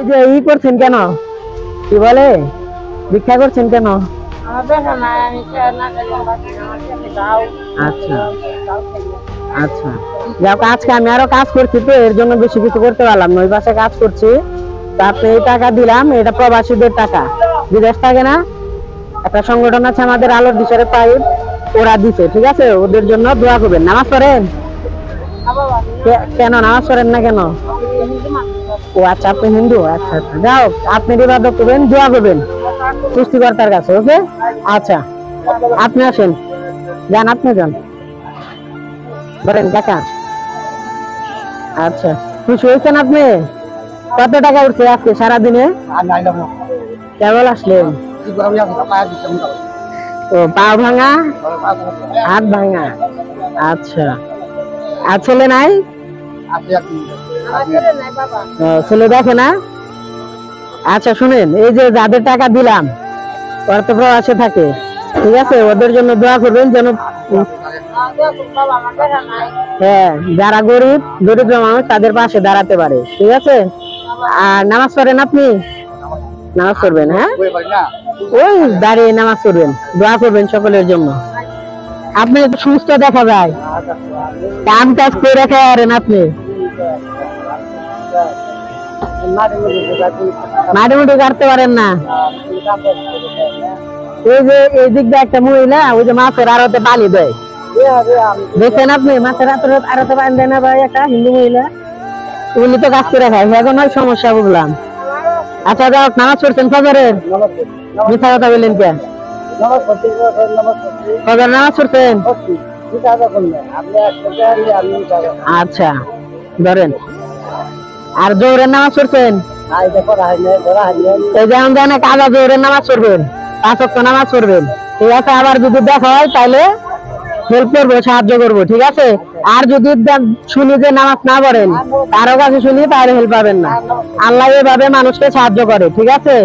এই যে ই করছেন কেন, কি বলে, ভিক্ষা করছেন কেন? আচ্ছা আচ্ছা, যাক আজকে আমি আরো কাজ করছি তো এর জন্য বেশি কিছু করতে পারলাম না, ওই পাশে কাজ করছি। তা আপনি এই টাকা দিলাম, এটা প্রবাসীদের টাকা, বিদেশ থাকে না একটা সংগঠন আছে আমাদের আলোর দিশারে পাইপ, ওরা দিছে, ঠিক আছে, ওদের জন্য দোয়া করবেন। নামাজ পড়েন? কেন নামাজ পড়েন না কেন? ও আচ্ছা, আপনি হিন্দু, আচ্ছা আচ্ছা, যাও আপনি ইবাদত করবেন, দোয়া করবেন সৃষ্টিকর্তার কাছে, ওকে? আচ্ছা আপনি আসেন, যান আপনি যান, বলেন কাকা। আচ্ছা, খুশি হয়েছেন আপনি? কত টাকা উঠছে আজকে সারাদিনে? কেবল আসলেন? ও পা ভাঙা, হাত ভাঙা, আচ্ছা। আর ছেলে নাই? ছেলে দেখে না? আচ্ছা শুনেন, এই যে যাদের টাকা দিলাম ওরা তো প্রবাসে থাকে, ঠিক আছে, ওদের জন্য দোয়া করবেন যেন, হ্যাঁ, যারা গরিব দরিদ্র মানুষ তাদের পাশে দাঁড়াতে পারে, ঠিক আছে। আর নামাজ পড়েন আপনি? নামাজ পড়বেন, হ্যাঁ, ওই দাঁড়িয়ে নামাজ পড়বেন, দোয়া করবেন সকলের জন্য। আপনি একটু সুস্থ দেখা যায়, কাম কাজ করে রেখে পারেন আপনি, মাঠে মুঠে কাটতে পারেন না। এই যে এই দিক দিয়ে একটা মহিলা ওই যে মাছের আড়তে পানি দেয়, দেখেন আপনি, মাছের আড়তে পানি দেয় না ভাই, একটা হিন্দু মহিলা, উনি তো কাজ করে খায়, এখন ওই সমস্যা বুঝলাম। আচ্ছা যাও, নামাজ পড়ছেন ফজরের? মিথ্যা কথা বললেন কে? ফজর নামাজ পড়ছেন? আচ্ছা ধরেন। আর জোহরের নামাজ পড়ছেন? এই যেমন দেন কাজা জোহরের নামাজ পড়বেন, 5 ওয়াক্ত নামাজ পড়বেন, ঠিক আছে। আবার যদি দেখা হয় তাহলে হেল্প করবো, সাহায্য করবো, ঠিক আছে। আর যদি শুনি যে নামাজ না পড়েন, কারো কাছে শুনি তাহলে হেল্প পাবেন না। আল্লাহ এভাবে মানুষকে সাহায্য করে, ঠিক আছে।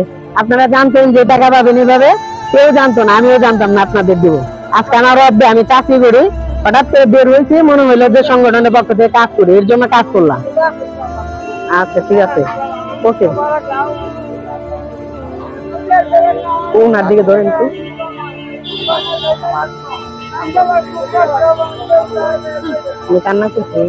আপনারা জানতেন যে টাকা পাবেন এভাবে? কেউ জানতো না, আমিও জানতাম না আপনাদের দিব। আজকে আমার অর্ধে আমি চাকরি করি, হঠাৎ করে বের হয়েছি, মনে হইলো যে সংগঠনের পক্ষ থেকে কাজ করি, এর জন্য কাজ করলাম। আচ্ছা ঠিক আছে, ওকে। ওনার দিকে ধরেন একটু, কান্না করছে।